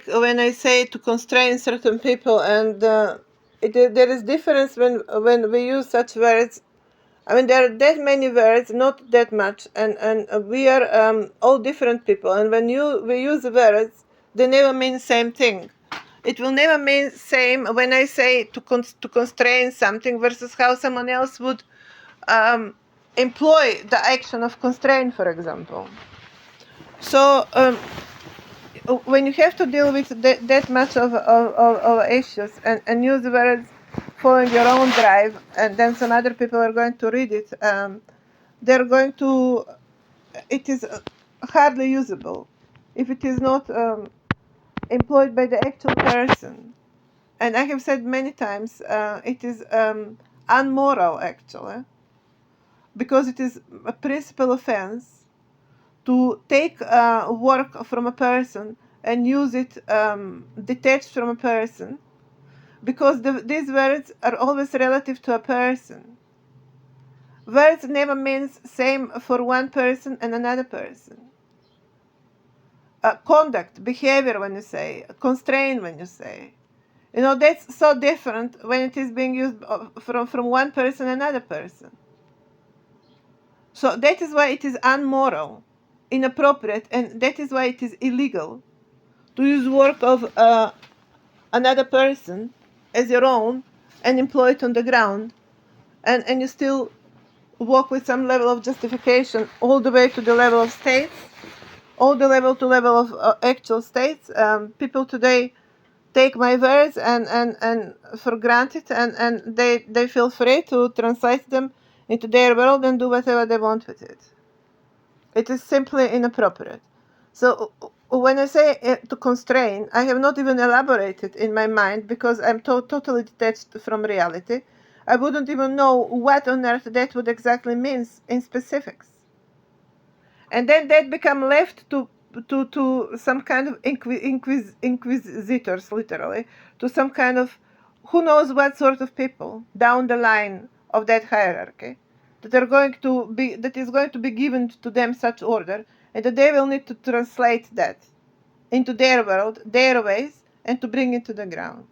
when I say to constrain certain people, and there is difference when we use such words. I mean, there are that many words, not that much, and we are all different people. And when we use words, they never mean same thing. It will never mean same when I say to constrain something versus how someone else would employ the action of constrain, for example. So when you have to deal with that much of issues and use words following your own drive, and then some other people are going to read it, they're going to, it is hardly usable if it is not employed by the actual person. And I have said many times, it is unmoral actually, because it is a principal offense to take work from a person and use it detached from a person, because these words are always relative to a person. Words never means same for one person and another person. Conduct, behavior, when you say, constrain, when you say, that's so different when it is being used from one person and another person. So that is why it is unmoral, inappropriate, and that is why it is illegal to use work of another person as your own and employ it on the ground, and you still walk with some level of justification all the way to the level of states, all the level to level of actual states. People today take my words and for granted, and they feel free to translate them into their world and do whatever they want with it. It is simply inappropriate. So when I say to constrain, I have not even elaborated in my mind, because I'm totally detached from reality. I wouldn't even know what on earth that would exactly mean in specifics. And then that become left to some kind of inquisitors, literally, to some kind of who knows what sort of people down the line of that hierarchy, that is going to be given to them such order, and that they will need to translate that into their world, their ways, and to bring it to the ground.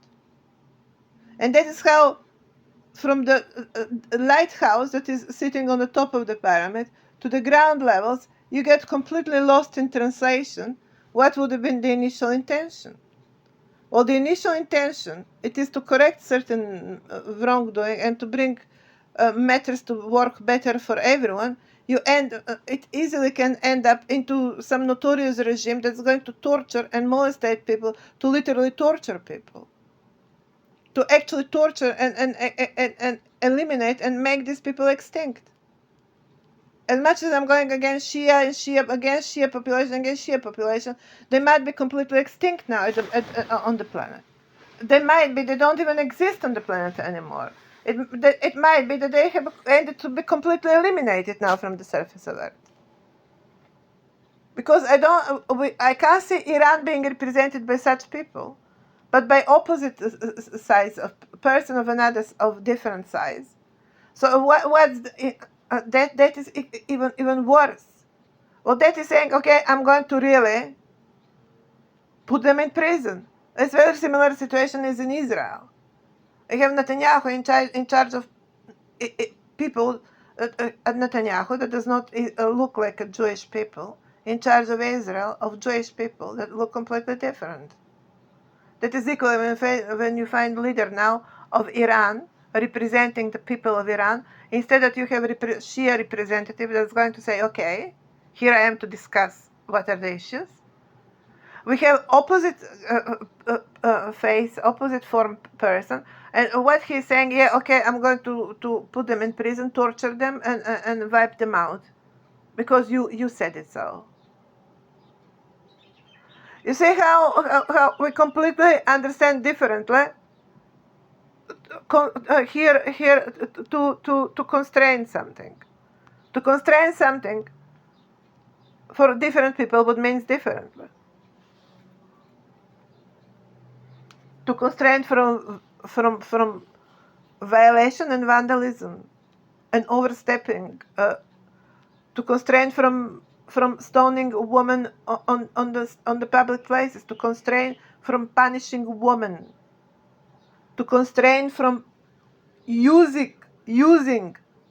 And that is how, from the lighthouse that is sitting on the top of the pyramid to the ground levels, you get completely lost in translation. What would have been the initial intention? Well, the initial intention, it is to correct certain wrongdoing and to bring matters to work better for everyone. It easily can end up into some notorious regime that's going to torture and molestate people, to literally torture people, to actually torture and eliminate and make these people extinct. As much as I'm going against Shia population, they might be completely extinct now on the planet. They might be, they don't even exist on the planet anymore. It might be that they have ended to be completely eliminated now from the surface of Earth. Because I can't see Iran being represented by such people, but by opposite size of person of different size. So that is even worse. Well, that is saying, okay, I'm going to really put them in prison. It's a very similar situation as in Israel. You have Netanyahu in charge of people, Netanyahu that does not look like a Jewish people, in charge of Israel, of Jewish people that look completely different. That is equal when you find leader now of Iran representing the people of Iran, instead that you have Shia representative that's going to say, okay, here I am to discuss what are the issues. We have opposite face, opposite form person, and what he's saying, yeah, okay, I'm going to put them in prison, torture them, and wipe them out, because you said it so. You see how we completely understand differently. Here to constrain something. To constrain something for different people would means differently. To constrain from violation and vandalism and overstepping. To constrain from from stoning a woman on the public places, to constrain from punishing women, to constrain from using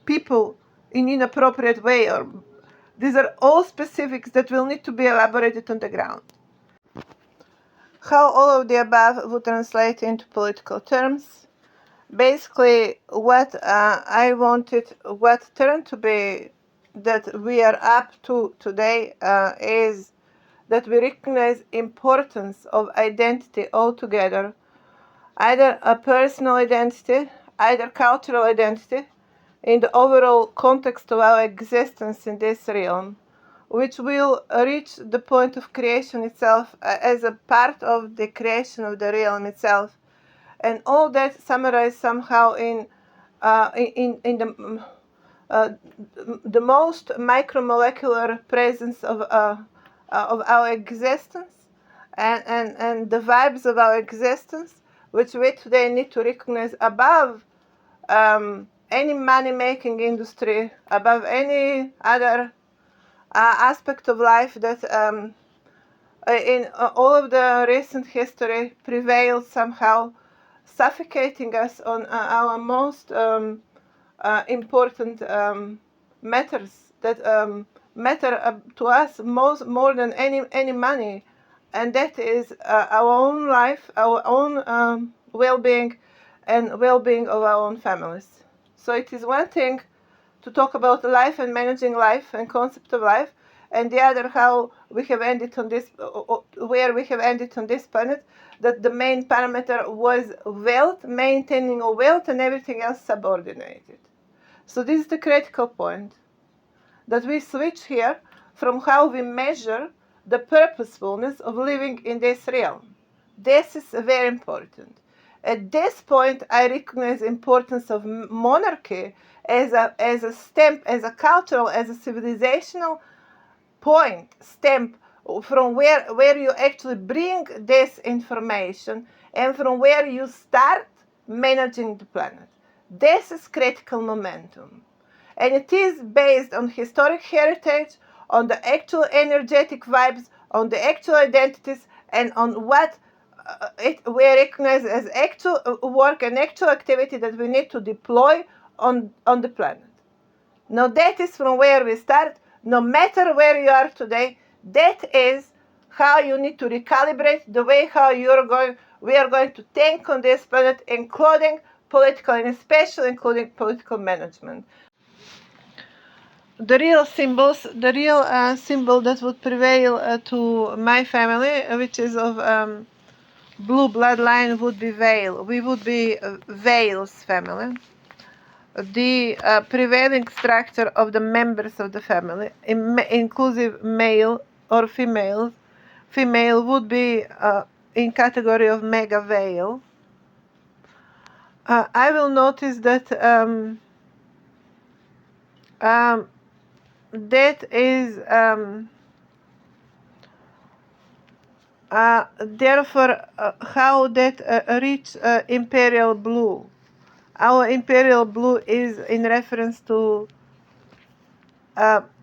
people in inappropriate way. Or these are all specifics that will need to be elaborated on the ground. How all of the above would translate into political terms? Basically, what I wanted, what turned to be that we are up to today is that we recognize importance of identity altogether, either a personal identity, either cultural identity, in the overall context of our existence in this realm, which will reach the point of creation itself as a part of the creation of the realm itself, and all that summarized somehow in the most micromolecular presence of our existence, and the vibes of our existence, which we today need to recognize above any money-making industry, above any other aspect of life that in all of the recent history prevails somehow, suffocating us on our most important matters that matter to us more than any money, and that is our own life, our own well-being, and well-being of our own families. So it is one thing to talk about life and managing life and concept of life, and the other how we have ended on this, where we have ended on this planet, that the main parameter was wealth, maintaining of wealth, and everything else subordinated. So this is the critical point, that we switch here from how we measure the purposefulness of living in this realm. This is very important. At this point, I recognize the importance of monarchy as a stamp, as a cultural, as a civilizational point, stamp, from where you actually bring this information and from where you start managing the planet. This is critical momentum. And it is based on historic heritage, on the actual energetic vibes, on the actual identities, and on what we recognize as actual work and actual activity that we need to deploy on the planet. Now that is from where we start. No matter where you are today, that is how you need to recalibrate the way how we are going to think on this planet, including political, and especially including political management. The real symbols, the real symbol that would prevail to my family, which is of blue bloodline, would be Vale. We would be Vale's family. The prevailing structure of the members of the family, inclusive male or female, would be in category of mega Vale. I will notice that that is therefore how that reach imperial blue. Our imperial blue is in reference to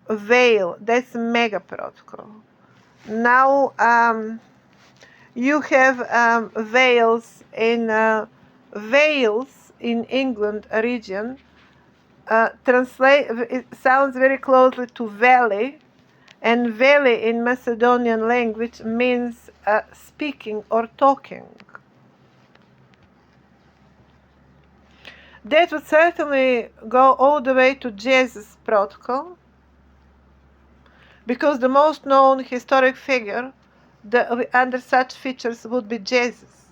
Veil. That's mega protocol. Now you have Wales in Wales in England region. It sounds very closely to valley, and valley in Macedonian language means speaking or talking. That would certainly go all the way to Jesus protocol, because the most known historic figure under such features would be Jesus.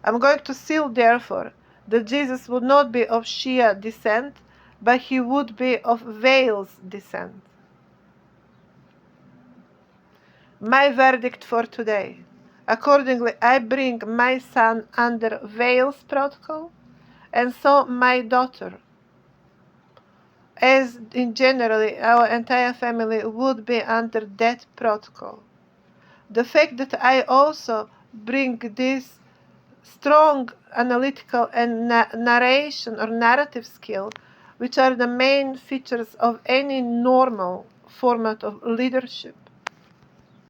I'm going to seal, therefore, that Jesus would not be of Shia descent, but he would be of Wales descent. My verdict for today. Accordingly, I bring my son under Wales protocol, and so my daughter, as in generally our entire family would be under that protocol. The fact that I also bring this strong analytical and narration or narrative skill, which are the main features of any normal format of leadership.